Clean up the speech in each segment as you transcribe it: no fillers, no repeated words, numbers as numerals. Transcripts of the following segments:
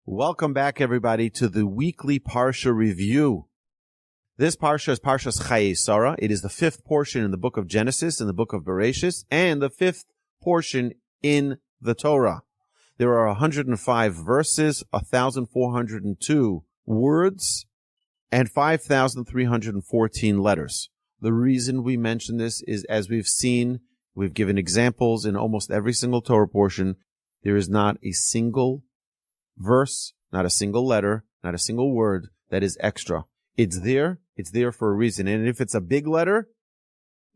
Welcome back, everybody, to the weekly Parsha Review. This Parsha is Parshas Chayei. It is the fifth portion in the book of Genesis and the book of Bereshis, and the fifth portion in the Torah. There are 105 verses, 1,402 words, and 5,314 letters. The reason we mention this is, as we've seen, we've given examples in almost every single Torah portion. There is not a single verse, not a single letter, not a single word that is extra. It's there for a reason. And if it's a big letter,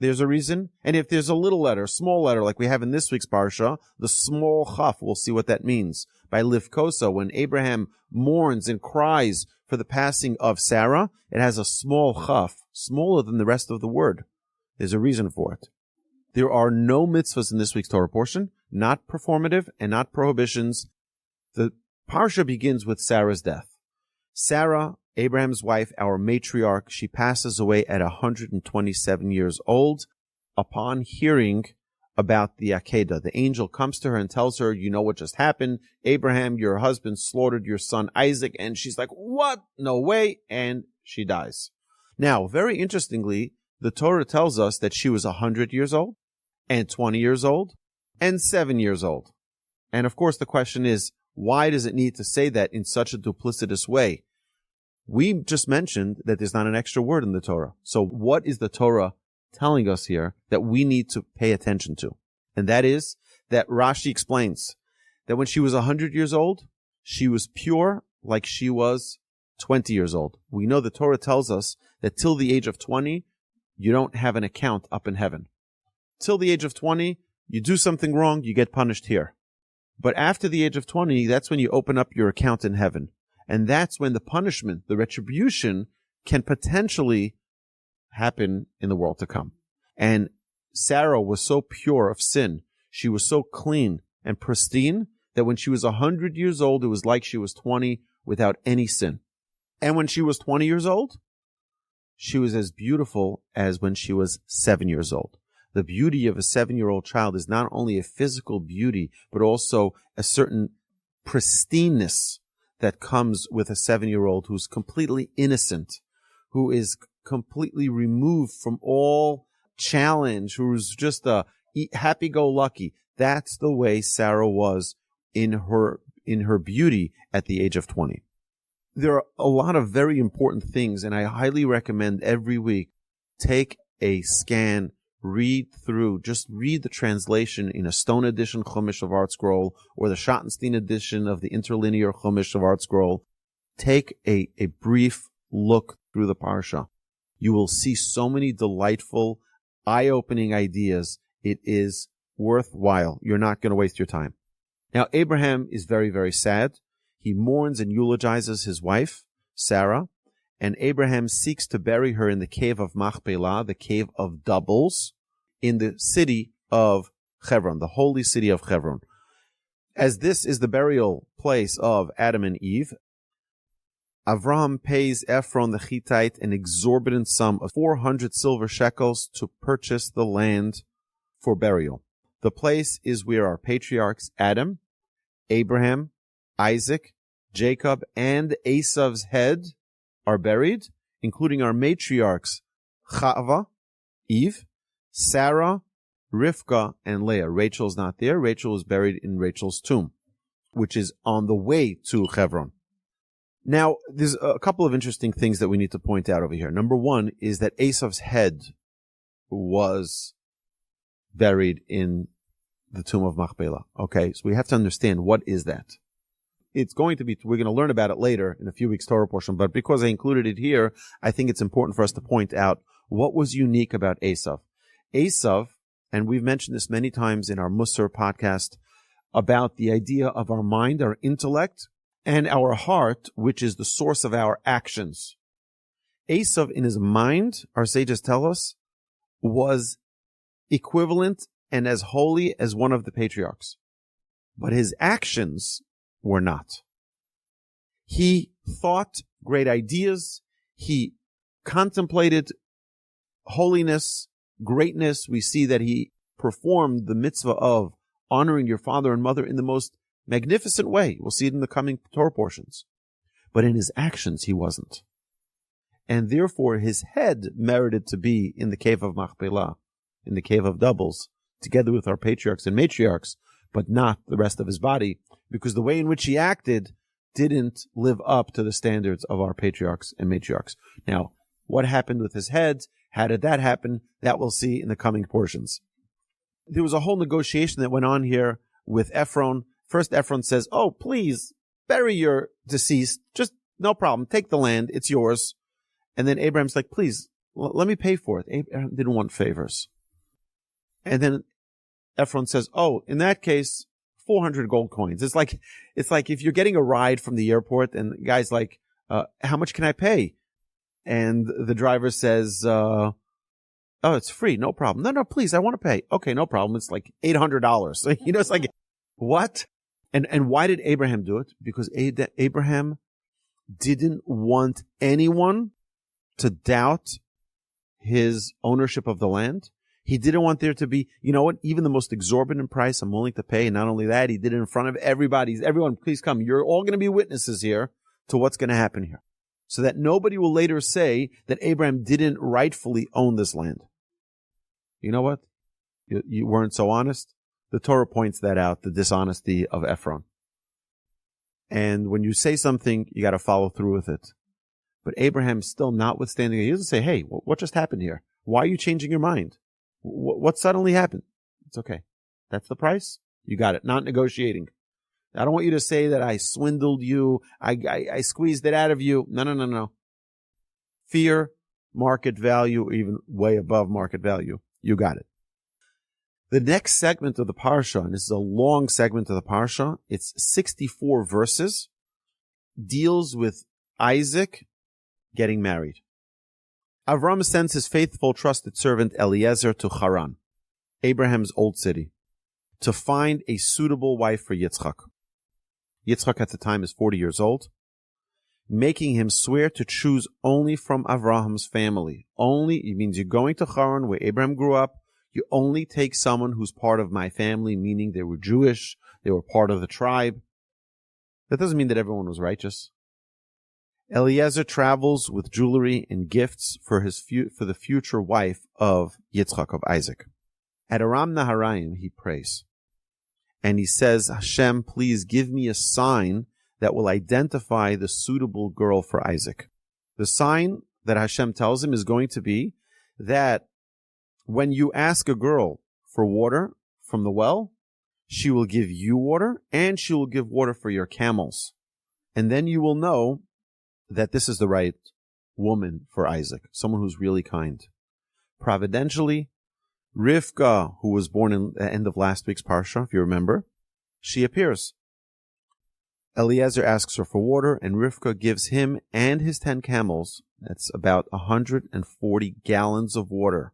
there's a reason. And if there's a little letter, small letter, like we have in this week's Parsha, the small chaf, we'll see what that means. By Livkosa, when Abraham mourns and cries for the passing of Sarah, it has a small chaf, smaller than the rest of the word. There's a reason for it. There are no mitzvahs in this week's Torah portion, not performative and not prohibitions. The Parsha begins with Sarah's death. Sarah, Abraham's wife, our matriarch, she passes away at 127 years old. Upon hearing about the Akedah, the angel comes to her and tells her, you know what just happened? Abraham, your husband, slaughtered your son Isaac. And she's like, what? No way. And she dies. Now, very interestingly, the Torah tells us that she was 100 years old and 20 years old and 7 years old. And of course, the question is, why does it need to say that in such a duplicitous way? We just mentioned that there's not an extra word in the Torah. So what is the Torah telling us here that we need to pay attention to? And that is that Rashi explains that when she was 100 years old, she was pure like she was 20 years old. We know the Torah tells us that till the age of 20, you don't have an account up in heaven. Till the age of 20, you do something wrong, you get punished here. But after the age of 20, that's when you open up your account in heaven. And that's when the punishment, the retribution, can potentially happen in the world to come. And Sarah was so pure of sin, she was so clean and pristine, that when she was 100 years old, it was like she was 20 without any sin. And when she was 20 years old, she was as beautiful as when she was 7 years old. The beauty of a 7-year-old child is not only a physical beauty, but also a certain pristineness that comes with a 7-year-old who's completely innocent, who is completely removed from all challenge, who's just a happy-go-lucky. That's the way Sarah was in her beauty at the age of 20. There are a lot of very important things, and I highly recommend every week take a scan, read through, just read the translation in a Stone edition Chumash of Art Scroll or the Schottenstein edition of the Interlinear Chumash of Art Scroll. Take a brief look through the Parsha. You will see so many delightful, eye-opening ideas. It is worthwhile. You're not going to waste your time. Now, Abraham is very, very sad. He mourns and eulogizes his wife, Sarah, and Abraham seeks to bury her in the cave of Machpelah, the cave of doubles, in the city of Hebron, the holy city of Hebron. As this is the burial place of Adam and Eve, Avram pays Ephron the Hittite an exorbitant sum of 400 silver shekels to purchase the land for burial. The place is where our patriarchs Adam, Abraham, Isaac, Jacob, and Esav's head are buried, including our matriarchs Chava, Eve, Sarah, Rivka, and Leah. Rachel's not there. Rachel is buried in Rachel's tomb, which is on the way to Hebron. Now, there's a couple of interesting things that we need to point out over here. Number one is that Esav's head was buried in the tomb of Machpelah. Okay, so we have to understand, what is that? It's going to be, we're going to learn about it later in a few weeks' Torah portion, but because I included it here, I think it's important for us to point out what was unique about Esav. Esav, and we've mentioned this many times in our Musar podcast, about the idea of our mind, our intellect, and our heart, which is the source of our actions. Esav, in his mind, our sages tell us, was equivalent and as holy as one of the patriarchs. But his actions were not. He thought great ideas. He contemplated holiness, greatness. We see that he performed the mitzvah of honoring your father and mother in the most magnificent way. We'll see it in the coming Torah portions. But in his actions, he wasn't. And therefore, his head merited to be in the cave of Machpelah, in the cave of doubles, together with our patriarchs and matriarchs, but not the rest of his body, because the way in which he acted didn't live up to the standards of our patriarchs and matriarchs. Now, what happened with his head? How did that happen? That we'll see in the coming portions. There was a whole negotiation that went on here with Ephron. First, Ephron says, oh, please, bury your deceased. Just no problem. Take the land. It's yours. And then Abraham's like, please, let me pay for it. Abraham didn't want favors. And then Ephron says, oh, in that case, 400 gold coins. It's like if you're getting a ride from the airport and the guy's like, how much can I pay? And the driver says, oh, it's free. No problem. No, please. I want to pay. Okay, no problem. It's like $800. It's like, what? And why did Abraham do it? Because Abraham didn't want anyone to doubt his ownership of the land. He didn't want there to be, even the most exorbitant price I'm willing to pay. And not only that, he did it in front of everybody. Everyone, please come. You're all going to be witnesses here to what's going to happen here. So that nobody will later say that Abraham didn't rightfully own this land. You know what? You weren't so honest. The Torah points that out, the dishonesty of Ephron. And when you say something, you got to follow through with it. But Abraham, still notwithstanding, he doesn't say, hey, what just happened here? Why are you changing your mind? What suddenly happened? It's okay. That's the price? You got it. Not negotiating. I don't want you to say that I swindled you. I squeezed it out of you. No. Fear, market value, even way above market value. You got it. The next segment of the Parsha, and this is a long segment of the Parsha, it's 64 verses, deals with Isaac getting married. Avram sends his faithful, trusted servant Eliezer to Haran, Abraham's old city, to find a suitable wife for Yitzchak. Yitzchak at the time is 40 years old, making him swear to choose only from Avraham's family. Only, it means you're going to Haran, where Abraham grew up. You only take someone who's part of my family, meaning they were Jewish, they were part of the tribe. That doesn't mean that everyone was righteous. Eliezer travels with jewelry and gifts for the future wife of Yitzchak, of Isaac. At Aram Naharaim, he prays. And he says, Hashem, please give me a sign that will identify the suitable girl for Isaac. The sign that Hashem tells him is going to be that when you ask a girl for water from the well, she will give you water and she will give water for your camels. And then you will know that this is the right woman for Isaac, someone who's really kind. Providentially, Rivka, who was born in the end of last week's Parsha, if you remember, she appears. Eliezer asks her for water, and Rivka gives him and his 10 camels, that's about 140 gallons of water.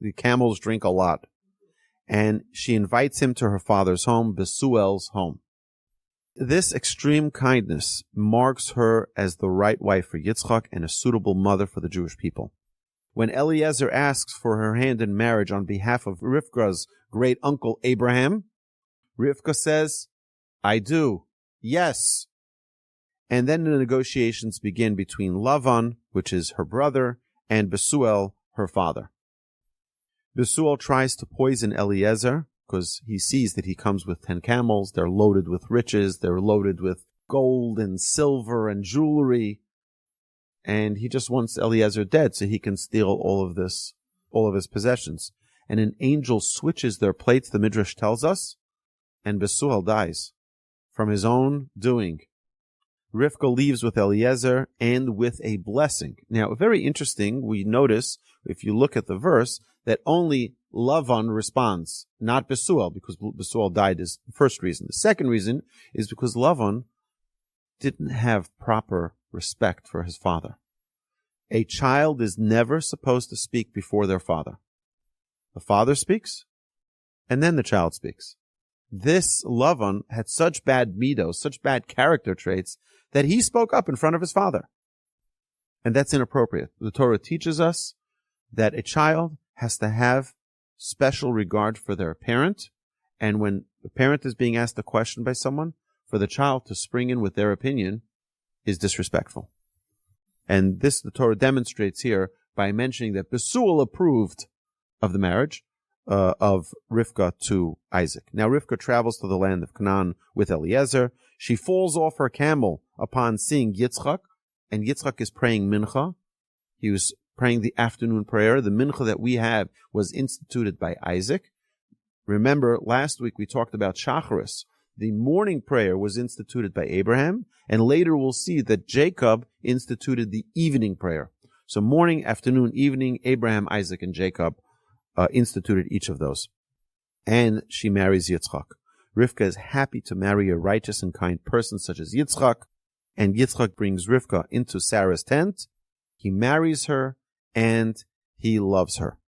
The camels drink a lot. And she invites him to her father's home, Besuel's home. This extreme kindness marks her as the right wife for Yitzchak and a suitable mother for the Jewish people. When Eliezer asks for her hand in marriage on behalf of Rivka's great uncle Abraham, Rivka says, I do. Yes. And then the negotiations begin between Lavan, which is her brother, and Besuel, her father. Besuel tries to poison Eliezer because he sees that he comes with 10 camels. They're loaded with riches. They're loaded with gold and silver and jewelry. And he just wants Eliezer dead so he can steal all of his possessions. And an angel switches their plates, the Midrash tells us, and Besuel dies from his own doing. Rivka leaves with Eliezer and with a blessing. Now, very interesting, we notice, if you look at the verse, that only Lavan responds, not Besuel, because Besuel died is the first reason. The second reason is because Lavan didn't have proper respect for his father. A child is never supposed to speak before their father. The father speaks, and then the child speaks. This Lavan had such bad midos, such bad character traits, that he spoke up in front of his father. And that's inappropriate. The Torah teaches us that a child has to have special regard for their parent And when the parent is being asked a question by someone, for the child to spring in with their opinion is disrespectful. And this the Torah demonstrates here by mentioning that Besuel approved of the marriage of Rivka to Isaac. Now Rivka travels to the land of Canaan with Eliezer. She falls off her camel upon seeing Yitzchak, and Yitzchak is praying mincha. He was praying the afternoon prayer. The mincha that we have was instituted by Isaac. Remember, last week we talked about Shacharis. The morning prayer was instituted by Abraham, and later we'll see that Jacob instituted the evening prayer. So morning, afternoon, evening, Abraham, Isaac, and Jacob instituted each of those. And she marries Yitzchak. Rivka is happy to marry a righteous and kind person such as Yitzchak, and Yitzchak brings Rivka into Sarah's tent. He marries her, and he loves her.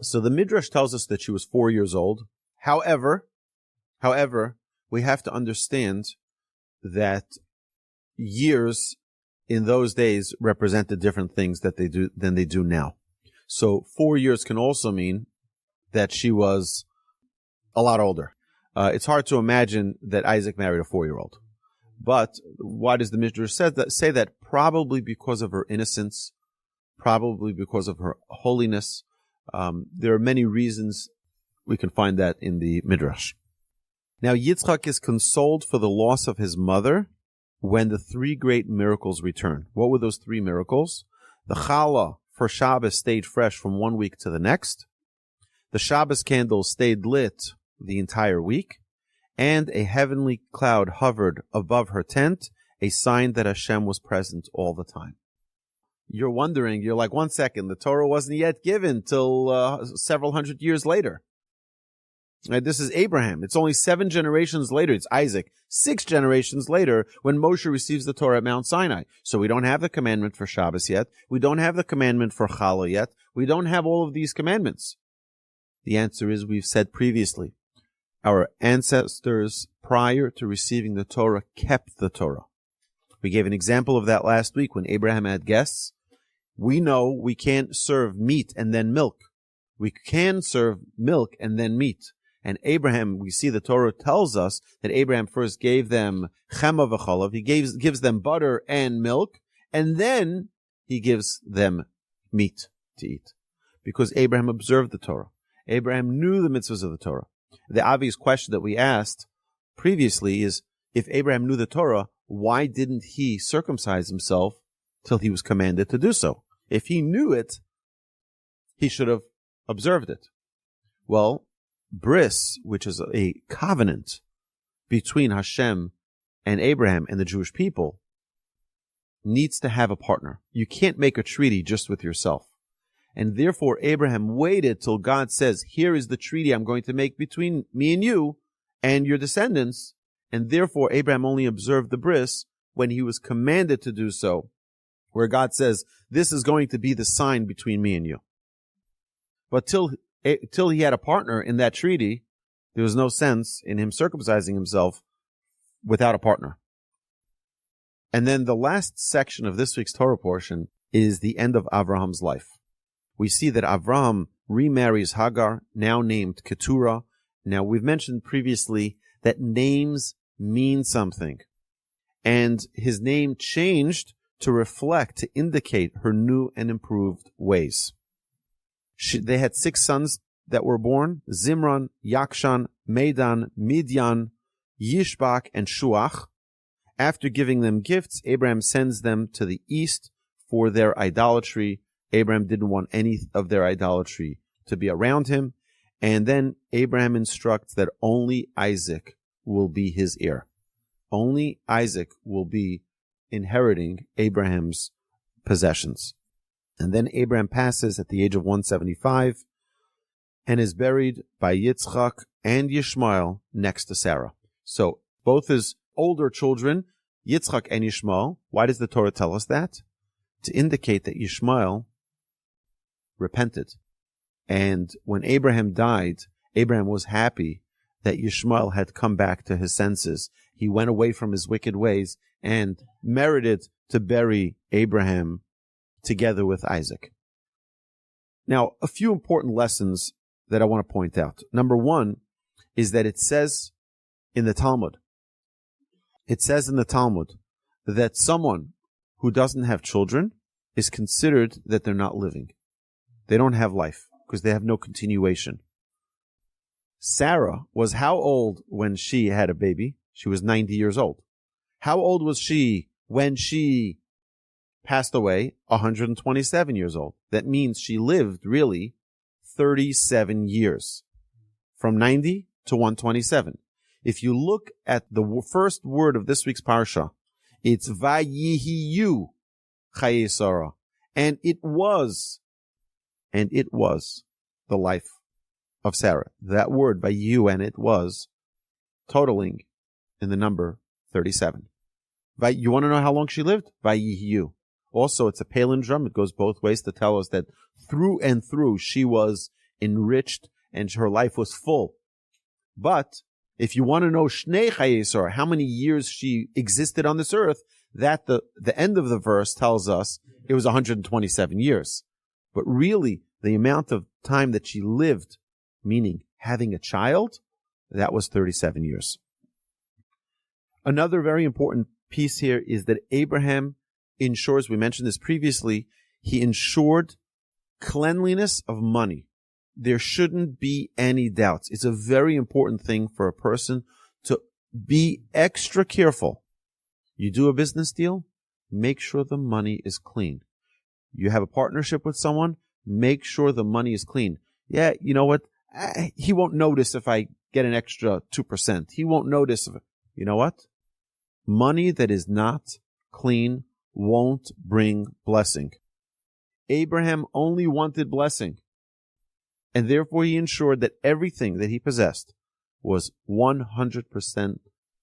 So the Midrash tells us that she was 4 years old. However, we have to understand that years in those days represented different things than they do now. So 4 years can also mean that she was a lot older. It's hard to imagine that Isaac married a 4-year-old. But why does the Midrash say that? Probably because of her innocence, probably because of her holiness. There are many reasons we can find that in the Midrash. Now, Yitzchak is consoled for the loss of his mother when the 3 great miracles return. What were those 3 miracles? The challah for Shabbos stayed fresh from 1 week to the next. The Shabbos candle stayed lit the entire week. And a heavenly cloud hovered above her tent, a sign that Hashem was present all the time. You're wondering, you're like, 1 second, the Torah wasn't yet given till several hundred years later. This is Abraham. It's only 7 generations later. It's Isaac. 6 generations later when Moshe receives the Torah at Mount Sinai. So we don't have the commandment for Shabbos yet. We don't have the commandment for Challah yet. We don't have all of these commandments. The answer is, we've said previously, our ancestors prior to receiving the Torah kept the Torah. We gave an example of that last week when Abraham had guests. We know we can't serve meat and then milk. We can serve milk and then meat. And Abraham, we see the Torah tells us that Abraham first gave them chema v'chalav. He gives them butter and milk, and then he gives them meat to eat. Because Abraham observed the Torah. Abraham knew the mitzvahs of the Torah. The obvious question that we asked previously is, if Abraham knew the Torah, why didn't he circumcise himself till he was commanded to do so? If he knew it, he should have observed it. Well, bris, which is a covenant between Hashem and Abraham and the Jewish people, needs to have a partner. You can't make a treaty just with yourself. And therefore, Abraham waited till God says, here is the treaty I'm going to make between me and you and your descendants. And therefore, Abraham only observed the bris when he was commanded to do so, where God says, this is going to be the sign between me and you. But till he had a partner in that treaty, there was no sense in him circumcising himself without a partner. And then the last section of this week's Torah portion is the end of Avraham's life. We see that Avraham remarries Hagar, now named Keturah. Now, we've mentioned previously that names mean something. And his name changed to reflect, to indicate her new and improved ways. They had 6 sons that were born: Zimran, Yakshan, Medan, Midian, Yishbak, and Shuach. After giving them gifts, Abraham sends them to the east for their idolatry. Abraham didn't want any of their idolatry to be around him. And then Abraham instructs that only Isaac will be his heir. Only Isaac will be inheriting Abraham's possessions. And then Abraham passes at the age of 175 and is buried by Yitzchak and Yishmael next to Sarah. So both his older children, Yitzchak and Yishmael, why does the Torah tell us that? To indicate that Yishmael repented. And when Abraham died, Abraham was happy that Yishmael had come back to his senses. He went away from his wicked ways and merited to bury Abraham together with Isaac. Now, a few important lessons that I want to point out. Number one is that it says in the Talmud, that someone who doesn't have children is considered that they're not living. They don't have life because they have no continuation. Sarah was how old when she had a baby? She was 90 years old. How old was she when she passed away? 127 years old. That means she lived really 37 years. From 90 to 127. If you look at the first word of this week's Parsha, it's Vayihiyu Chayei Sarah. And it was the life of Sarah. That word, Vayihiyu, and it was, totaling in the number 37. You want to know how long she lived? Vayihiyu. Also, it's a palindrome. It goes both ways to tell us that through and through she was enriched and her life was full. But if you want to know Shnei Chayei Sarah, how many years she existed on this earth, that the end of the verse tells us it was 127 years. But really, the amount of time that she lived, meaning having a child, that was 37 years. Another very important piece here is that Abraham ensures, we mentioned this previously, he ensured cleanliness of money. There shouldn't be any doubts. It's a very important thing for a person to be extra careful. You do a business deal, make sure the money is clean. You have a partnership with someone, make sure the money is clean. Yeah, you know what? He won't notice if I get an extra 2%. He won't notice. You know what? Money that is not clean won't bring blessing. Abraham only wanted blessing. And therefore he ensured that everything that he possessed was 100%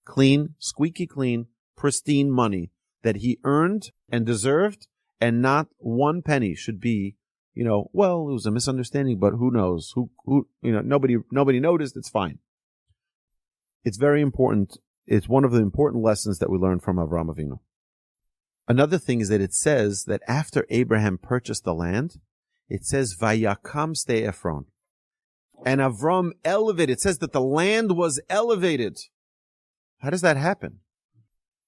clean, squeaky clean, pristine money that he earned and deserved, and not one penny should be, well, it was a misunderstanding, but who knows? Nobody noticed, it's fine. It's very important. It's one of the important lessons that we learn from Avraham Avinu. Another thing is that it says that after Abraham purchased the land, it says, Vayakam ste Ephron. And Avram elevated. It says that the land was elevated. How does that happen?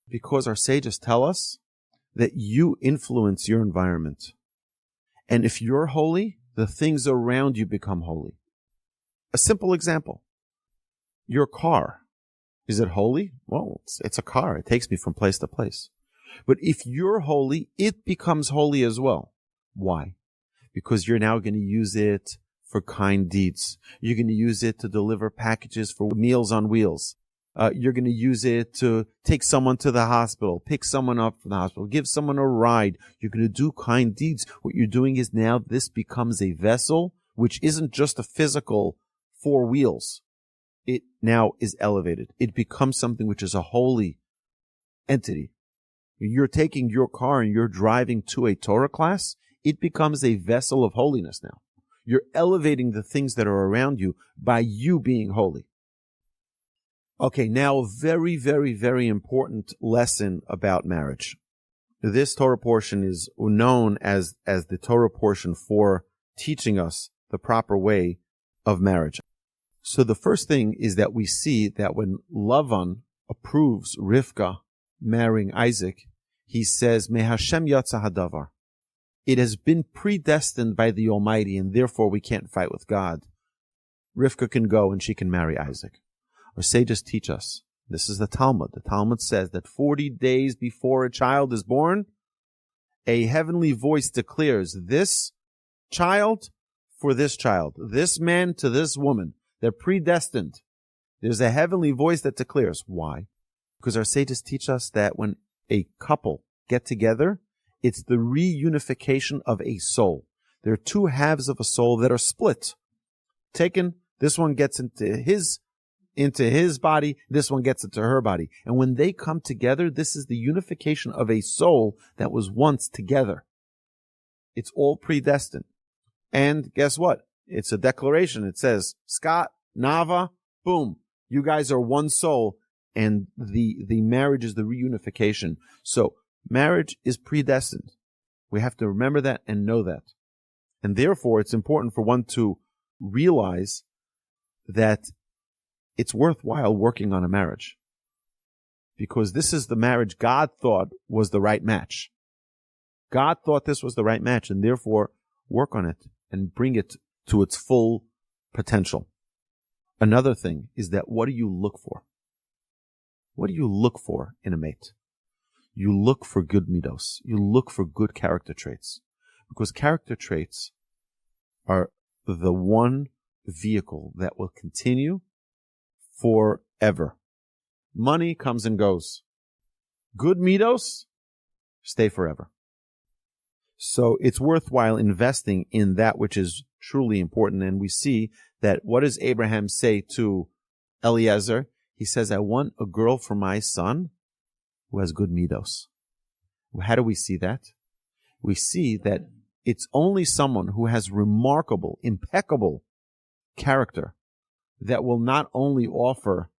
Because our sages tell us that you influence your environment. And if you're holy, the things around you become holy. A simple example. Your car. Is it holy? Well, it's a car. It takes me from place to place. But if you're holy, it becomes holy as well. Why? Because you're now going to use it for kind deeds. You're going to use it to deliver packages for Meals on Wheels. You're going to use it to take someone to the hospital, pick someone up from the hospital, give someone a ride. You're going to do kind deeds. What you're doing is now this becomes a vessel which isn't just a physical 4 wheels. It now is elevated. It becomes something which is a holy entity. You're taking your car and you're driving to a Torah class. It becomes a vessel of holiness now. You're elevating the things that are around you by you being holy. Okay, now a very, very, very important lesson about marriage. This Torah portion is known as the Torah portion for teaching us the proper way of marriage. So the first thing is that we see that when Lavan approves Rivka marrying Isaac, he says, Me Hashem yatsa hadavar. It has been predestined by the Almighty, and therefore we can't fight with God. Rivka can go and she can marry Isaac. Our sages teach us, this is the Talmud. The Talmud says that 40 days before a child is born, a heavenly voice declares this child for this child, this man to this woman. They're predestined. There's a heavenly voice that declares. Why? Because our sages teach us that when a couple get together, it's the reunification of a soul. There are 2 halves of a soul that are split. This one gets into his body, this one gets into her body. And when they come together, this is the unification of a soul that was once together. It's all predestined. And guess what? It's a declaration. It says, Scott, Nava, boom, you guys are one soul. And the marriage is the reunification. So marriage is predestined. We have to remember that and know that. And therefore, it's important for one to realize that it's worthwhile working on a marriage. Because this is the marriage God thought was the right match. God thought this was the right match, and therefore work on it and bring it to its full potential. Another thing is that what do you look for? What do you look for in a mate? You look for good midos. You look for good character traits. Because character traits are the one vehicle that will continue forever. Money comes and goes. Good midos stay forever. So it's worthwhile investing in that which is truly important. And we see that what does Abraham say to Eliezer? He says, I want a girl for my son who has good midos. How do we see that? We see that it's only someone who has remarkable, impeccable character that will not only offer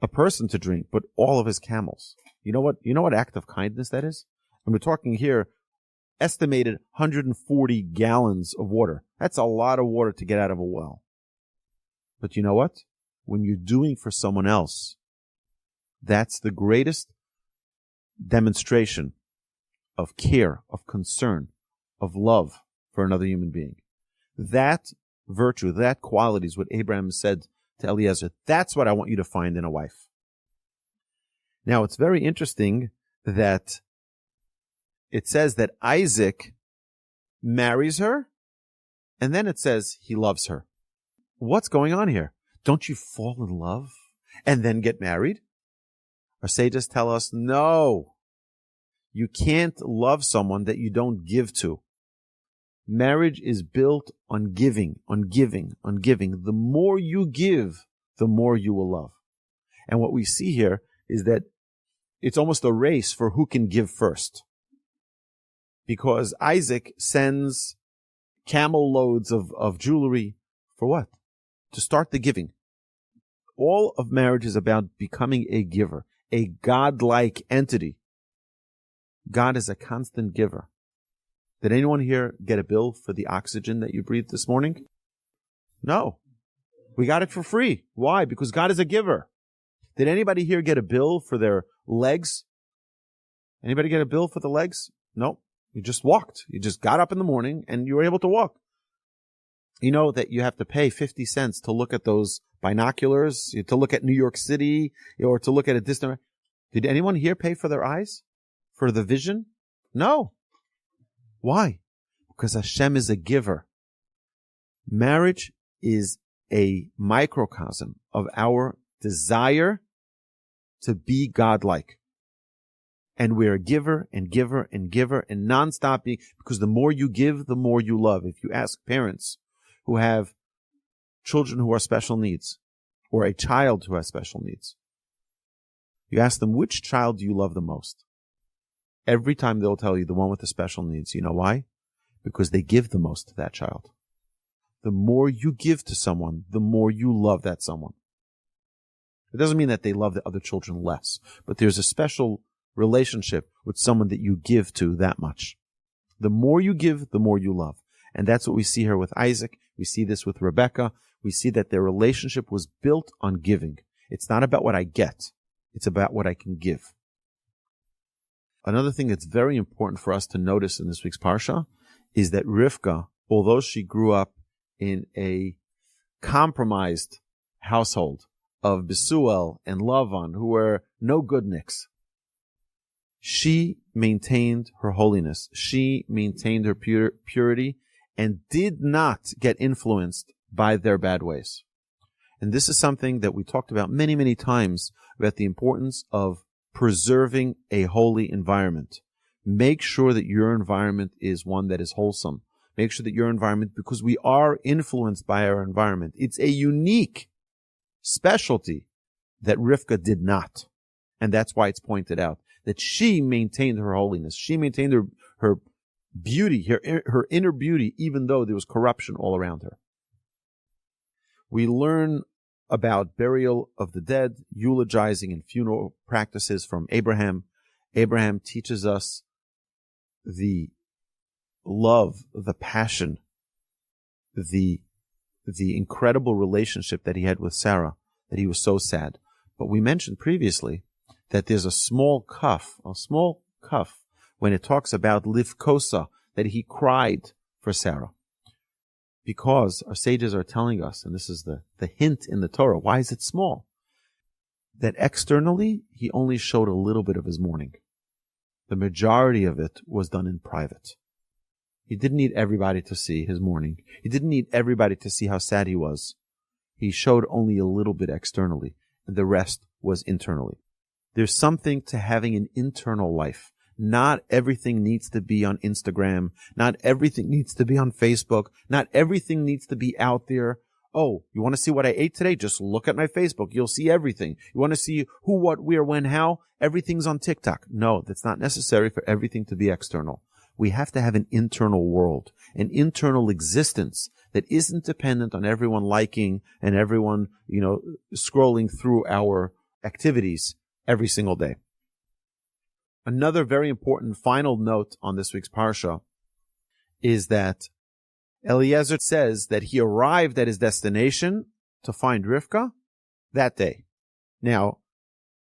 a person to drink, but all of his camels. You know what act of kindness that is? And we're talking here estimated 140 gallons of water. That's a lot of water to get out of a well. But you know what? When you're doing for someone else, that's the greatest demonstration of care, of concern, of love for another human being. That virtue, that quality is what Abraham said to Eliezer. That's what I want you to find in a wife. Now, it's very interesting that it says that Isaac marries her, and then it says he loves her. What's going on here? Don't you fall in love and then get married? Our sages tell us, no, you can't love someone that you don't give to. Marriage is built on giving, on giving, on giving. The more you give, the more you will love. And what we see here is that it's almost a race for who can give first. Because Isaac sends camel loads of jewelry for what? To start the giving. All of marriage is about becoming a giver, a godlike entity. God is a constant giver. Did anyone here get a bill for the oxygen that you breathed this morning? No. We got it for free. Why? Because God is a giver. Did anybody here get a bill for their legs? Anybody get a bill for the legs? No. You just walked. You just got up in the morning and you were able to walk. You know that you have to pay 50 cents to look at those binoculars, to look at New York City, or to look at a distant. Did anyone here pay for their eyes? For the vision? No. Why? Because Hashem is a giver. Marriage is a microcosm of our desire to be godlike. And we're a giver and giver and giver and non-stop being, because the more you give, the more you love. If you ask parents who have children who are special needs, or a child who has special needs, you ask them, which child do you love the most? Every time they'll tell you the one with the special needs. You know why? Because they give the most to that child. The more you give to someone, the more you love that someone. It doesn't mean that they love the other children less, but there's a special relationship with someone that you give to that much. The more you give, the more you love. And that's what we see here with Isaac. We see this with Rebekah. We see that their relationship was built on giving. It's not about what I get. It's about what I can give. Another thing that's very important for us to notice in this week's Parsha is that Rivka, although she grew up in a compromised household of Besuel and Lavan, who were no goodniks, she maintained her holiness. She maintained her purity and did not get influenced by their bad ways. And this is something that we talked about many, many times about the importance of preserving a holy environment. Make sure that your environment is one that is wholesome. Make sure that your environment, because we are influenced by our environment. It's a unique specialty that Rivka did not. And that's why it's pointed out that she maintained her holiness. She maintained her beauty, her inner beauty, even though there was corruption all around her. We learn about burial of the dead, eulogizing and funeral practices from Abraham. Abraham teaches us the love, the passion, the incredible relationship that he had with Sarah, that he was so sad. But we mentioned previously that there's a small kaf, when it talks about livkosa, that he cried for Sarah. Because our sages are telling us, and this is the hint in the Torah, why is it small? That externally, he only showed a little bit of his mourning. The majority of it was done in private. He didn't need everybody to see his mourning. He didn't need everybody to see how sad he was. He showed only a little bit externally, and the rest was internally. There's something to having an internal life. Not everything needs to be on Instagram. Not everything needs to be on Facebook. Not everything needs to be out there. Oh, you want to see what I ate today? Just look at my Facebook. You'll see everything. You want to see who, what, where, when, how? Everything's on TikTok. No, that's not necessary for everything to be external. We have to have an internal world, an internal existence that isn't dependent on everyone liking and everyone, scrolling through our activities every single day. Another very important final note on this week's Parsha is that Eliezer says that he arrived at his destination to find Rivka that day. Now,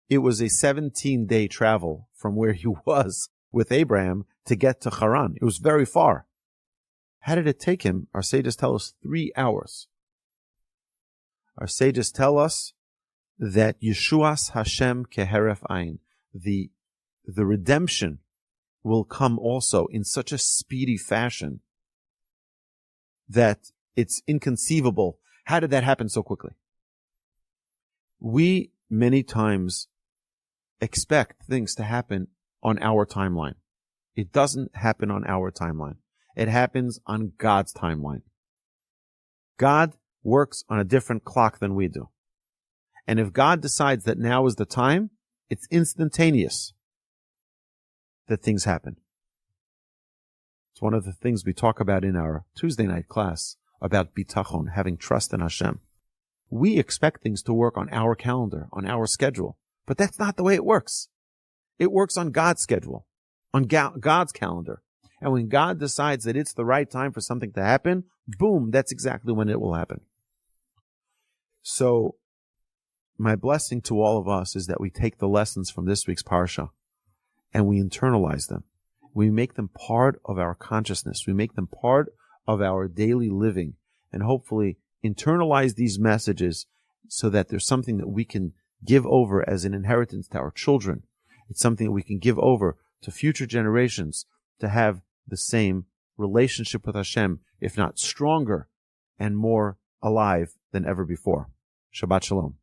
it was a 17-day travel from where he was with Abraham to get to Haran. It was very far. How did it take him? Our sages tell us 3 hours. Our sages tell us that Yeshuas Hashem keheref ayin, the redemption will come also in such a speedy fashion that it's inconceivable. How did that happen so quickly? We many times expect things to happen on our timeline. It doesn't happen on our timeline. It happens on God's timeline. God works on a different clock than we do. And if God decides that now is the time, it's instantaneous that things happen. It's one of the things we talk about in our Tuesday night class about bitachon, having trust in Hashem. We expect things to work on our calendar, on our schedule, but that's not the way it works. It works on God's schedule, on God's calendar. And when God decides that it's the right time for something to happen, boom, that's exactly when it will happen. So, my blessing to all of us is that we take the lessons from this week's Parsha and we internalize them. We make them part of our consciousness. We make them part of our daily living, and hopefully internalize these messages so that there's something that we can give over as an inheritance to our children. It's something that we can give over to future generations to have the same relationship with Hashem, if not stronger and more alive than ever before. Shabbat Shalom.